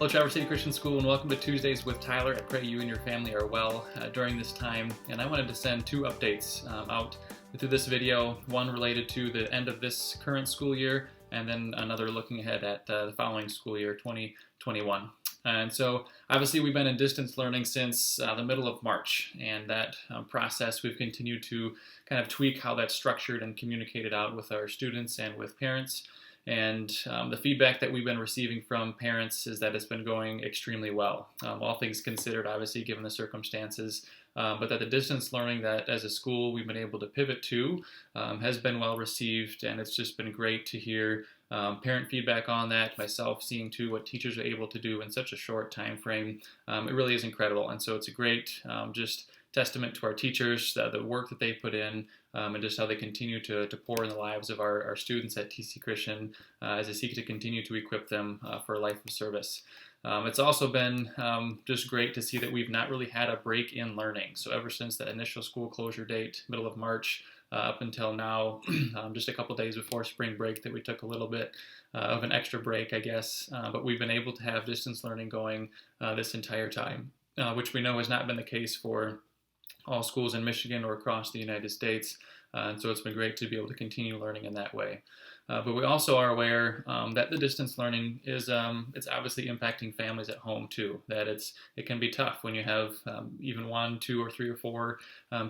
Hello, Traverse City Christian School, and welcome to Tuesdays with Tyler. I pray you and your family are well during this time. And I wanted to send two updates out through this video, one related to the end of this current school year, and then another looking ahead at the following school year, 2021. And so obviously we've been in distance learning since the middle of March, and that process we've continued to kind of tweak how that's structured and communicated out with our students and with parents. And the feedback that we've been receiving from parents is that it's been going extremely well, all things considered, obviously, given the circumstances, but that the distance learning that as a school we've been able to pivot to has been well received, and it's just been great to hear parent feedback on that, myself seeing too what teachers are able to do in such a short time frame. It really is incredible, and so it's a great just testament to our teachers, the work that they put in, and just how they continue to pour in the lives of our students at TC Christian as they seek to continue to equip them for a life of service. It's also been just great to see that we've not really had a break in learning. So ever since the initial school closure date, middle of March, up until now, just a couple days before spring break that we took a little bit of an extra break, I guess, but we've been able to have distance learning going this entire time, which we know has not been the case for all schools in Michigan or across the United States, and so it's been great to be able to continue learning in that way. But we also are aware that the distance learning is it's obviously impacting families at home too. That it can be tough when you have even 1, 2, or 3 or 4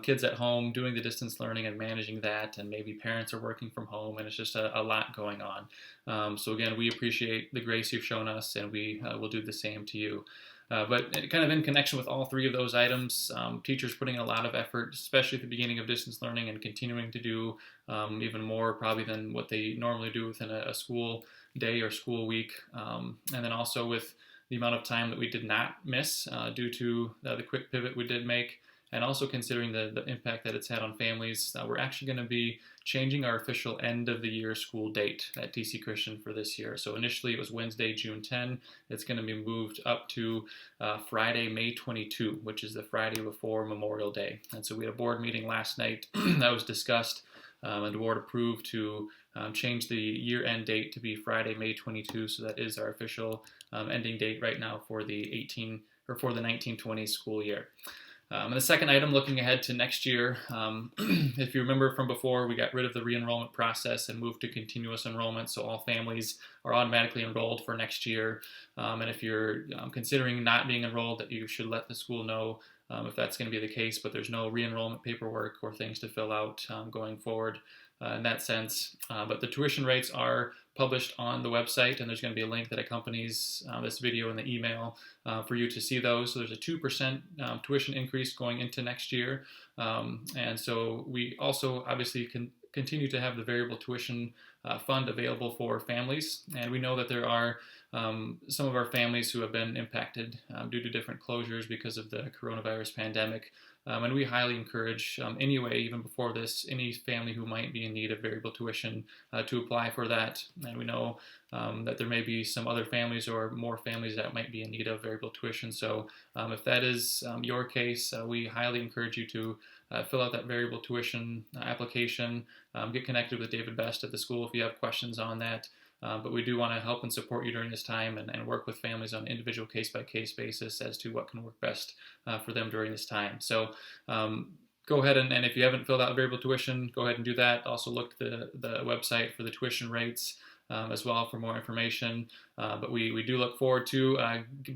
kids at home doing the distance learning and managing that, and maybe parents are working from home, and it's just a lot going on. So again, we appreciate the grace you've shown us, and we will do the same to you. But kind of in connection with all 3 of those items, teachers putting a lot of effort, especially at the beginning of distance learning, and continuing to do even more probably than what they normally do within a school day or school week. And then also with the amount of time that we did not miss due to the quick pivot we did make, and also considering the impact that it's had on families, we're actually going to be changing our official end of the year school date at TC Christian for this year. So initially it was Wednesday, June 10. It's going to be moved up to Friday, May 22, which is the Friday before Memorial Day. And so we had a board meeting last night that was discussed, and the board approved to change the year-end date to be Friday, May 22. So that is our official ending date right now for the 1920 school year. And the second item, looking ahead to next year, if you remember from before, we got rid of the re-enrollment process and moved to continuous enrollment, so all families are automatically enrolled for next year. And if you're considering not being enrolled, that you should let the school know if that's going to be the case, but there's no re-enrollment paperwork or things to fill out going forward in that sense. But the tuition rates are published on the website, and there's going to be a link that accompanies this video in the email for you to see those. So there's a 2% tuition increase going into next year, and so we also obviously can continue to have the variable tuition fund available for families, and we know that there are some of our families who have been impacted due to different closures because of the coronavirus pandemic. And we highly encourage, anyway, even before this, any family who might be in need of variable tuition to apply for that. And we know that there may be some other families or more families that might be in need of variable tuition. So if that is your case, we highly encourage you to fill out that variable tuition application, get connected with David Best at the school if you have questions on that. But we do want to help and support you during this time, and work with families on an individual case-by-case basis as to what can work best for them during this time. So go ahead and if you haven't filled out variable tuition, go ahead and do that. Also look at the website for the tuition rates as well for more information. But we do look forward to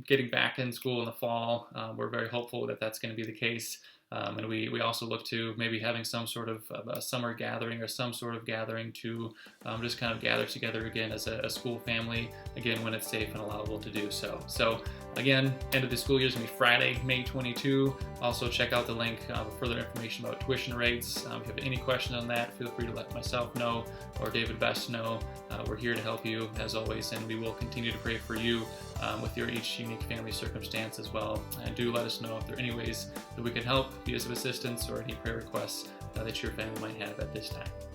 getting back in school in the fall. We're very hopeful that that's going to be the case. And we also look to maybe having some sort of a summer gathering or some sort of gathering to just kind of gather together again as a school family, again, when it's safe and allowable to do so. So again, end of the school year is going to be Friday, May 22. Also check out the link for further information about tuition rates. If you have any questions on that, feel free to let myself know or David Best know. We're here to help you as always, and we will continue to pray for you with your each unique family circumstance as well. And do let us know if there are any ways that we can help, be of assistance, or any prayer requests that your family might have at this time.